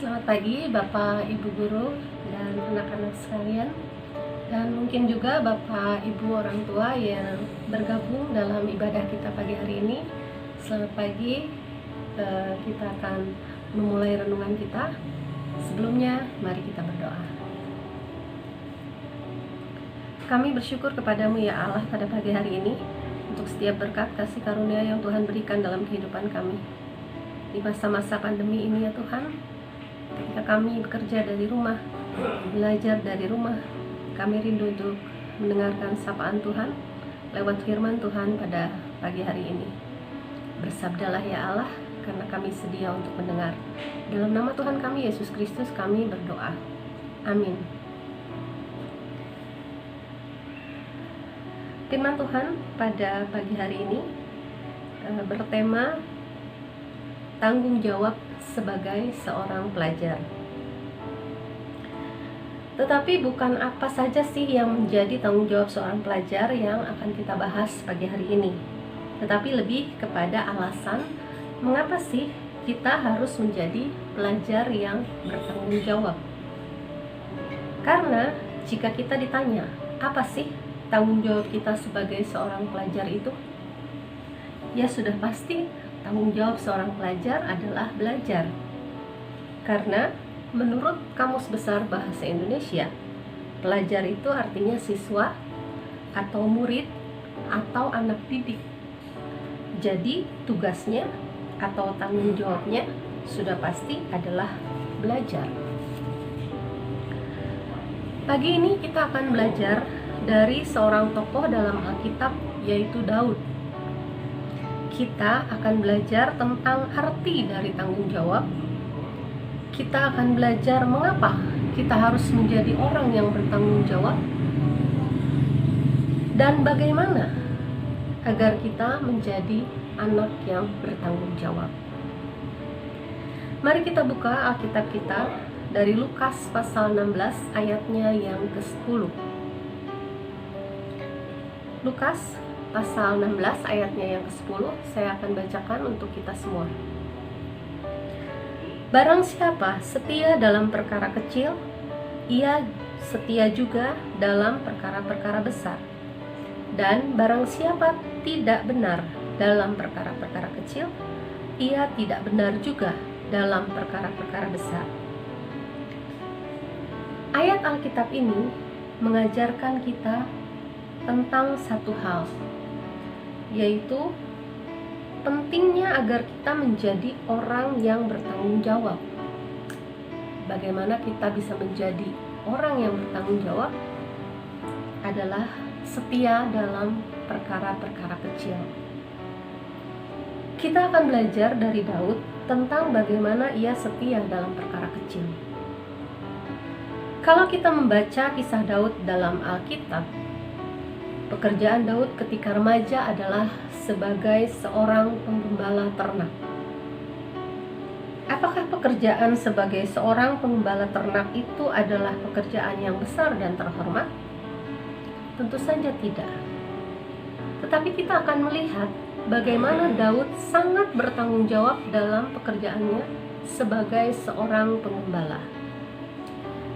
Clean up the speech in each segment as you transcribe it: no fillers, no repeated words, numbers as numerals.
Selamat pagi Bapak Ibu Guru dan anak-anak sekalian, dan mungkin juga Bapak Ibu orang tua yang bergabung dalam ibadah kita pagi hari ini. Selamat pagi, kita akan memulai renungan kita. Sebelumnya mari kita berdoa. Kami bersyukur kepadamu ya Allah pada pagi hari ini untuk setiap berkat kasih karunia yang Tuhan berikan dalam kehidupan kami. Di masa-masa pandemi ini ya Tuhan, ketika kami bekerja dari rumah, belajar dari rumah, kami rindu untuk mendengarkan sapaan Tuhan lewat firman Tuhan pada pagi hari ini. Bersabdalah ya Allah, karena kami sedia untuk mendengar. Dalam nama Tuhan kami Yesus Kristus kami berdoa. Amin. Firman Tuhan pada pagi hari ini bertema tanggung jawab sebagai seorang pelajar. Tetapi bukan apa saja sih yang menjadi tanggung jawab seorang pelajar yang akan kita bahas pagi hari ini, tetapi lebih kepada alasan mengapa sih kita harus menjadi pelajar yang bertanggung jawab. Karena jika kita ditanya, apa sih tanggung jawab kita sebagai seorang pelajar itu? Ya sudah pasti tanggung jawab seorang pelajar adalah belajar. Karena menurut Kamus Besar Bahasa Indonesia, pelajar itu artinya siswa atau murid atau anak didik. Jadi tugasnya atau tanggung jawabnya sudah pasti adalah belajar. Pagi ini kita akan belajar dari seorang tokoh dalam Alkitab, yaitu Daud. Kita akan belajar tentang arti dari tanggung jawab. Kita akan belajar mengapa kita harus menjadi orang yang bertanggung jawab, dan bagaimana agar kita menjadi anak yang bertanggung jawab. Mari kita buka Alkitab kita dari Lukas pasal 16 ayatnya yang ke-10. Lukas pasal 16 ayatnya yang ke-10 saya akan bacakan untuk kita semua. Barang siapa setia dalam perkara kecil, ia setia juga dalam perkara-perkara besar. Dan barang siapa tidak benar dalam perkara-perkara kecil, ia tidak benar juga dalam perkara-perkara besar. Ayat Alkitab ini mengajarkan kita tentang satu hal, yaitu pentingnya agar kita menjadi orang yang bertanggung jawab. Bagaimana kita bisa menjadi orang yang bertanggung jawab? Adalah setia dalam perkara-perkara kecil. Kita akan belajar dari Daud tentang bagaimana ia setia dalam perkara kecil. Kalau kita membaca kisah Daud dalam Alkitab, pekerjaan Daud ketika remaja adalah sebagai seorang penggembala ternak. Apakah pekerjaan sebagai seorang penggembala ternak itu adalah pekerjaan yang besar dan terhormat? Tentu saja tidak. Tetapi kita akan melihat bagaimana Daud sangat bertanggung jawab dalam pekerjaannya sebagai seorang penggembala.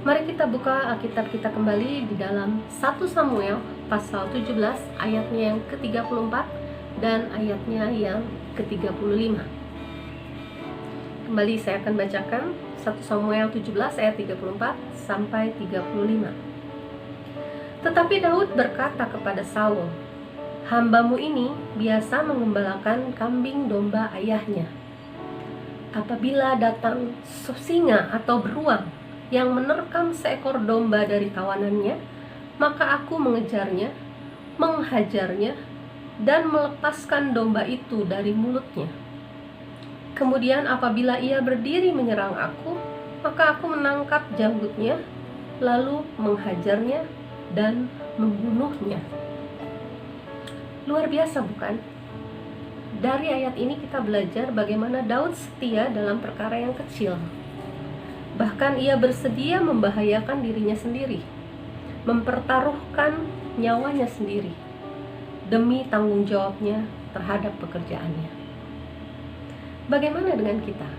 Mari kita buka Alkitab kita kembali di dalam 1 Samuel pasal 17 ayatnya yang ke-34 dan ayatnya yang ke-35. Kembali saya akan bacakan 1 Samuel 17 ayat 34 sampai 35. Tetapi Daud berkata kepada Saul, "Hambamu ini biasa mengembalakan kambing domba ayahnya. Apabila datang singa atau beruang yang menerkam seekor domba dari kawanannya, maka aku mengejarnya, menghajarnya, dan melepaskan domba itu dari mulutnya. Kemudian apabila ia berdiri menyerang aku, maka aku menangkap janggutnya, lalu menghajarnya dan membunuhnya." Luar biasa bukan? Dari ayat ini kita belajar bagaimana Daud setia dalam perkara yang kecil. Bahkan ia bersedia membahayakan dirinya sendiri, mempertaruhkan nyawanya sendiri demi tanggung jawabnya terhadap pekerjaannya. Bagaimana dengan kita?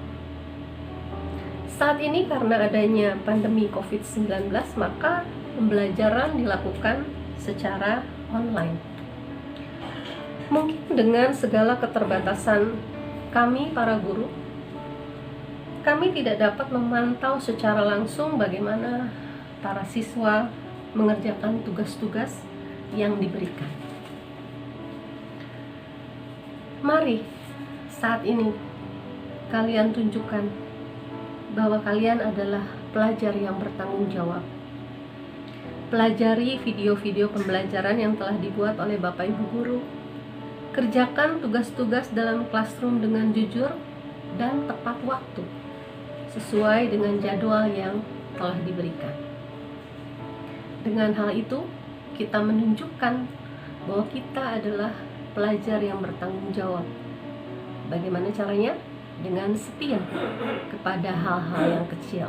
Saat ini karena adanya pandemi COVID-19, maka pembelajaran dilakukan secara online. Mungkin dengan segala keterbatasan kami para guru, kami tidak dapat memantau secara langsung bagaimana para siswa mengerjakan tugas-tugas yang diberikan. Mari saat ini kalian tunjukkan bahwa kalian adalah pelajar yang bertanggung jawab. Pelajari video-video pembelajaran yang telah dibuat oleh Bapak Ibu guru. Kerjakan tugas-tugas dalam classroom dengan jujur dan tepat waktu, sesuai dengan jadwal yang telah diberikan. Dengan hal itu, kita menunjukkan bahwa kita adalah pelajar yang bertanggung jawab. Bagaimana caranya? Dengan setia kepada hal-hal yang kecil.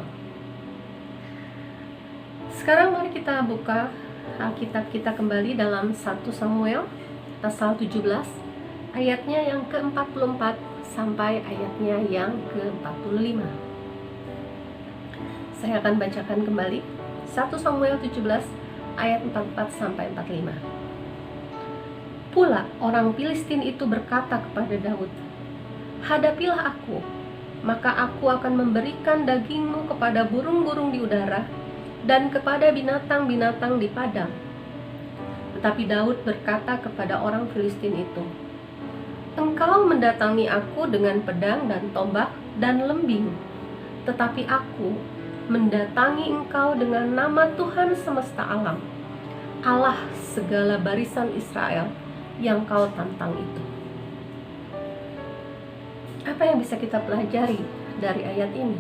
Sekarang mari kita buka Alkitab kita kembali dalam 1 Samuel pasal 17 ayatnya yang ke-44 sampai ayatnya yang ke-45. Saya akan bacakan kembali 1 Samuel 17 ayat 44 sampai 45. Pula orang Filistin itu berkata kepada Daud, "Hadapilah aku, maka aku akan memberikan dagingmu kepada burung-burung di udara dan kepada binatang-binatang di padang." Tetapi Daud berkata kepada orang Filistin itu, "Engkau mendatangi aku dengan pedang dan tombak dan lembing, tetapi aku mendatangi engkau dengan nama Tuhan semesta alam, Allah segala barisan Israel yang kau tantang itu." Apa yang bisa kita pelajari dari ayat ini?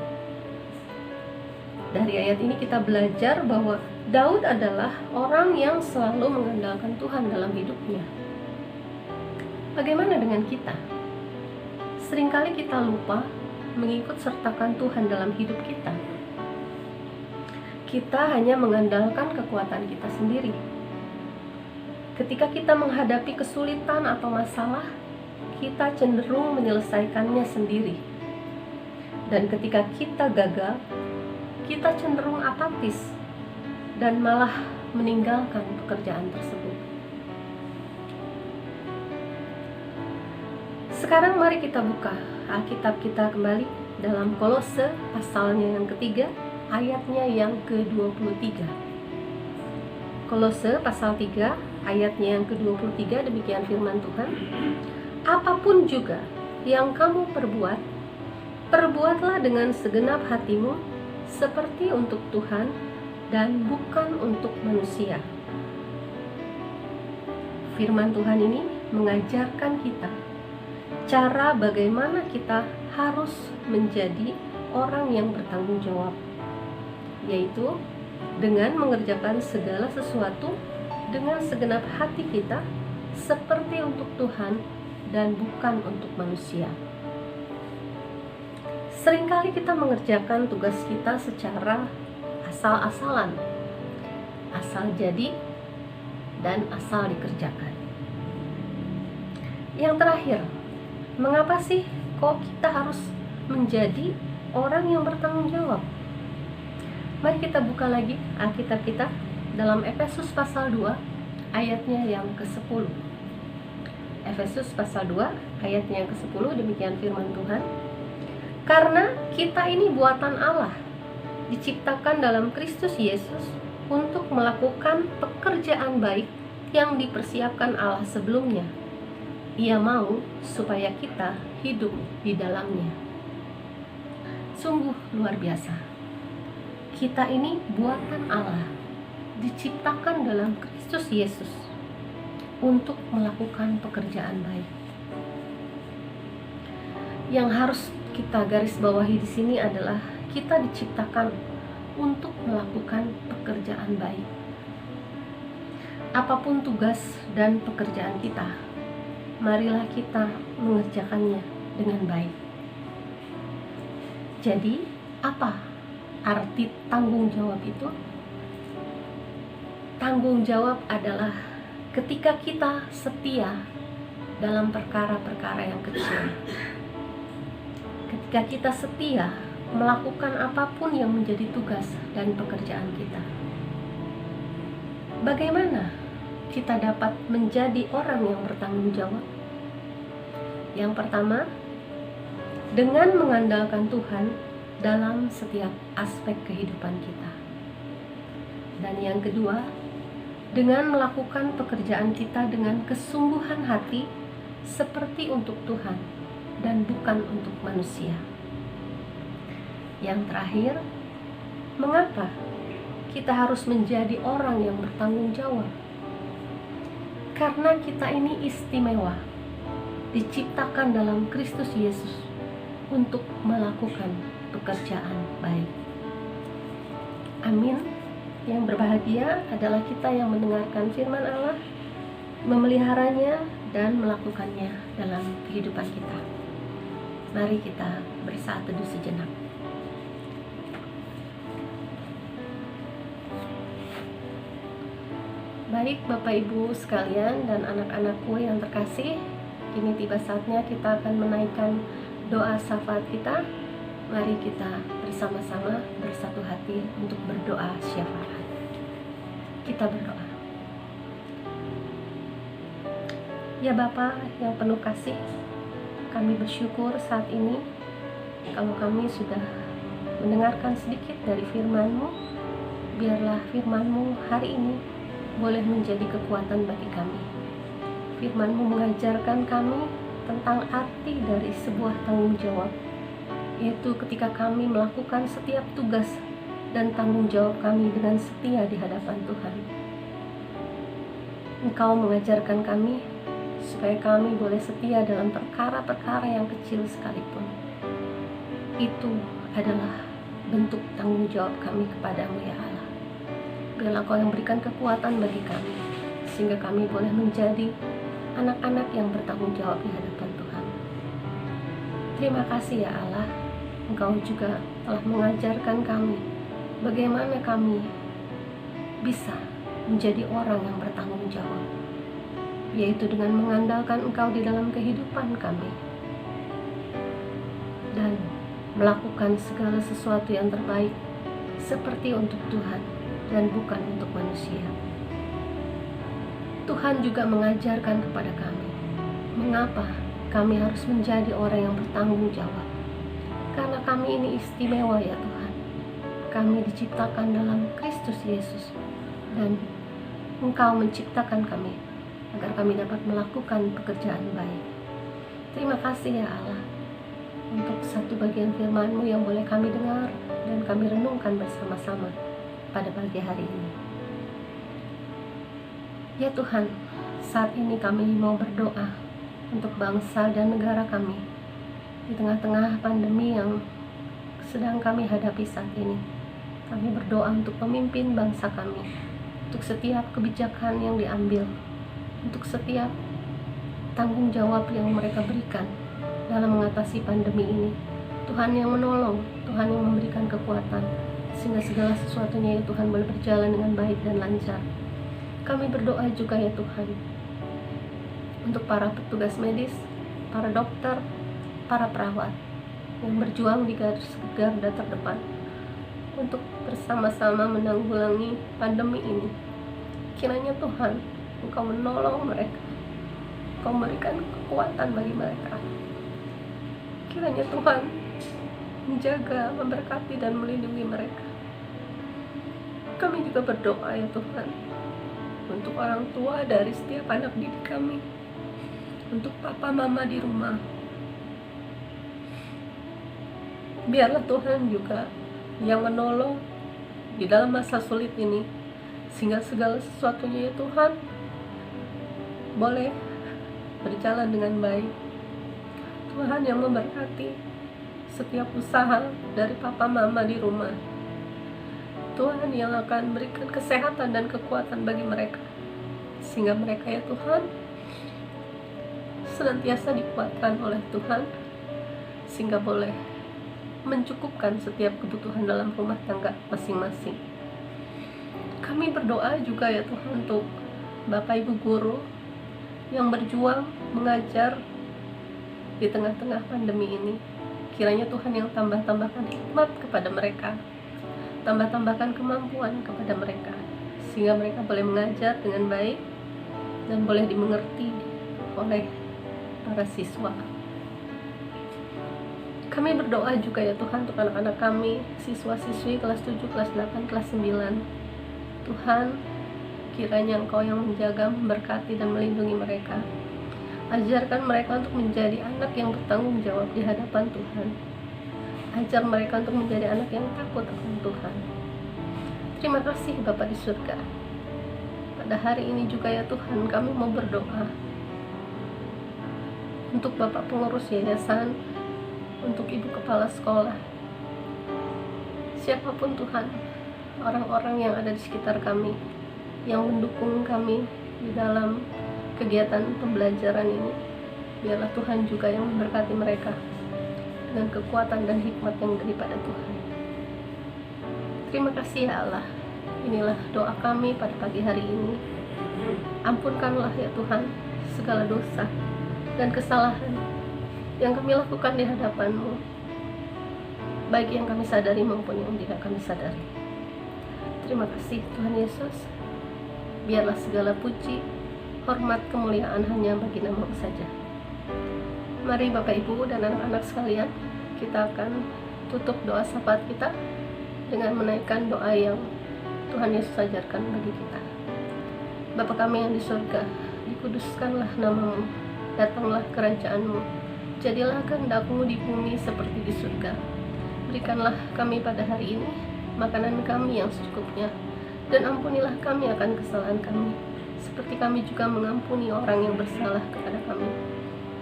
Dari ayat ini kita belajar bahwa Daud adalah orang yang selalu mengandalkan Tuhan dalam hidupnya. Bagaimana dengan kita? Seringkali kita lupa mengikut sertakan Tuhan dalam hidup kita. Kita hanya mengandalkan kekuatan kita sendiri. Ketika kita menghadapi kesulitan atau masalah, kita cenderung menyelesaikannya sendiri. Dan ketika kita gagal, kita cenderung apatis dan malah meninggalkan pekerjaan tersebut. Sekarang mari kita buka Alkitab kita kembali dalam Kolose pasalnya yang ketiga, ayatnya yang ke-23. Kolose pasal 3 ayatnya yang ke-23, demikian firman Tuhan. "Apapun juga yang kamu perbuat, perbuatlah dengan segenap hatimu seperti untuk Tuhan dan bukan untuk manusia." Firman Tuhan ini mengajarkan kita cara bagaimana kita harus menjadi orang yang bertanggung jawab, yaitu dengan mengerjakan segala sesuatu dengan segenap hati kita seperti untuk Tuhan dan bukan untuk manusia. Seringkali kita mengerjakan tugas kita secara asal-asalan, asal jadi dan asal dikerjakan. Yang terakhir, mengapa sih kok kita harus menjadi orang yang bertanggung jawab? Mari kita buka lagi Alkitab kita dalam Efesus pasal 2 ayatnya yang ke-10. Efesus pasal 2 ayatnya yang ke-10, demikian firman Tuhan. "Karena kita ini buatan Allah, diciptakan dalam Kristus Yesus untuk melakukan pekerjaan baik yang dipersiapkan Allah sebelumnya. Ia mau supaya kita hidup di dalamnya." Sungguh luar biasa. Kita ini buatan Allah, diciptakan dalam Kristus Yesus untuk melakukan pekerjaan baik. Yang harus kita garis bawahi di sini adalah kita diciptakan untuk melakukan pekerjaan baik. Apapun tugas dan pekerjaan kita, marilah kita mengerjakannya dengan baik. Jadi, apa arti tanggung jawab itu? Tanggung jawab adalah ketika kita setia dalam perkara-perkara yang kecil. Ketika kita setia melakukan apapun yang menjadi tugas dan pekerjaan kita. Bagaimana kita dapat menjadi orang yang bertanggung jawab? Yang pertama, dengan mengandalkan Tuhan dalam setiap aspek kehidupan kita. Dan yang kedua, dengan melakukan pekerjaan kita dengan kesungguhan hati seperti untuk Tuhan dan bukan untuk manusia. Yang terakhir, mengapa kita harus menjadi orang yang bertanggung jawab? Karena kita ini istimewa, diciptakan dalam Kristus Yesus untuk melakukan pekerjaan baik. Amin. Yang berbahagia adalah kita yang mendengarkan firman Allah, memeliharanya dan melakukannya dalam kehidupan kita. Mari kita bersaat teduh sejenak. Baik Bapak Ibu sekalian dan anak-anakku yang terkasih, kini tiba saatnya kita akan menaikkan doa syafaat kita. Mari kita bersama-sama bersatu hati untuk berdoa syafaat. Kita berdoa. Ya Bapa yang penuh kasih, kami bersyukur saat ini kalau kami sudah mendengarkan sedikit dari firman-Mu. Biarlah firman-Mu hari ini boleh menjadi kekuatan bagi kami. Firman-Mu mengajarkan kami tentang arti dari sebuah tanggung jawab, yaitu ketika kami melakukan setiap tugas dan tanggung jawab kami dengan setia di hadapan Tuhan. Engkau mengajarkan kami supaya kami boleh setia dalam perkara-perkara yang kecil sekalipun. Itu adalah bentuk tanggung jawab kami kepadamu ya Allah. Biarlah Kau yang berikan kekuatan bagi kami, sehingga kami boleh menjadi anak-anak yang bertanggung jawab di hadapan Tuhan. Terima kasih ya Allah, Engkau juga telah mengajarkan kami bagaimana kami bisa menjadi orang yang bertanggung jawab, yaitu dengan mengandalkan Engkau di dalam kehidupan kami dan melakukan segala sesuatu yang terbaik seperti untuk Tuhan dan bukan untuk manusia. Tuhan juga mengajarkan kepada kami mengapa kami harus menjadi orang yang bertanggung jawab. Karena kami ini istimewa ya Tuhan. Kami diciptakan dalam Kristus Yesus dan Engkau menciptakan kami agar kami dapat melakukan pekerjaan baik. Terima kasih ya Allah untuk satu bagian firman-Mu yang boleh kami dengar dan kami renungkan bersama-sama pada pagi hari ini. Ya Tuhan, saat ini kami mau berdoa untuk bangsa dan negara kami di tengah-tengah pandemi yang sedang kami hadapi saat ini. Kami berdoa untuk pemimpin bangsa kami, untuk setiap kebijakan yang diambil, untuk setiap tanggung jawab yang mereka berikan dalam mengatasi pandemi ini. Tuhan yang menolong, Tuhan yang memberikan kekuatan, sehingga segala sesuatunya ya Tuhan boleh berjalan dengan baik dan lancar. Kami berdoa juga ya Tuhan untuk para petugas medis, para dokter, para perawat yang berjuang di garis garda terdepan untuk bersama-sama menanggulangi pandemi ini. Kiranya Tuhan Engkau menolong mereka, Engkau memberikan kekuatan bagi mereka. Kiranya Tuhan menjaga, memberkati dan melindungi mereka. Kami juga berdoa ya Tuhan untuk orang tua dari setiap anak didik kami, untuk papa mama di rumah. Biarlah Tuhan juga yang menolong di dalam masa sulit ini, sehingga segala sesuatunya ya Tuhan boleh berjalan dengan baik. Tuhan yang memberkati setiap usaha dari papa mama di rumah. Tuhan yang akan berikan kesehatan dan kekuatan bagi mereka, sehingga mereka ya Tuhan senantiasa dikuatkan oleh Tuhan, sehingga boleh mencukupkan setiap kebutuhan dalam rumah tangga masing-masing. Kami berdoa juga ya Tuhan untuk Bapak Ibu guru yang berjuang mengajar di tengah-tengah pandemi ini. Kiranya Tuhan yang tambahkan hikmat kepada mereka, tambahkan kemampuan kepada mereka, sehingga mereka boleh mengajar dengan baik dan boleh dimengerti oleh para siswa. Kami berdoa juga ya Tuhan untuk anak-anak kami, siswa-siswi kelas 7, kelas 8, kelas 9. Tuhan, kiranya Engkau yang menjaga, memberkati dan melindungi mereka. Ajarkan mereka untuk menjadi anak yang bertanggung jawab di hadapan Tuhan. Ajar mereka untuk menjadi anak yang takut akan Tuhan. Terima kasih Bapa di surga. Pada hari ini juga ya Tuhan, kami mau berdoa untuk Bapak pengurus yayasan, untuk Ibu Kepala Sekolah, siapapun Tuhan, orang-orang yang ada di sekitar kami, yang mendukung kami di dalam kegiatan pembelajaran ini. Biarlah Tuhan juga yang memberkati mereka dengan kekuatan dan hikmat yang daripada Tuhan. Terima kasih ya Allah. Inilah doa kami pada pagi hari ini. Ampunkanlah ya Tuhan segala dosa dan kesalahan yang kami lakukan di hadapan-Mu, baik yang kami sadari maupun yang tidak kami sadari. Terima kasih Tuhan Yesus. Biarlah segala puji, hormat, kemuliaan hanya bagi nama-Mu saja. Mari Bapak Ibu dan anak-anak sekalian, kita akan tutup doa syafaat kita dengan menaikkan doa yang Tuhan Yesus ajarkan bagi kita. Bapa kami yang di surga, dikuduskanlah nama-Mu, datanglah kerajaan-Mu, jadilah kehendak-Mu di bumi seperti di surga. Berikanlah kami pada hari ini makanan kami yang secukupnya, dan ampunilah kami akan kesalahan kami, seperti kami juga mengampuni orang yang bersalah kepada kami.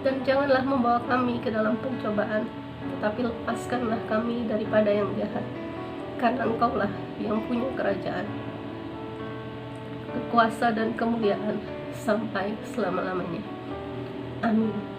Dan janganlah membawa kami ke dalam pencobaan, tetapi lepaskanlah kami daripada yang jahat. Karena Engkau-lah yang punya kerajaan, kekuasa dan kemuliaan sampai selama-lamanya. Amin.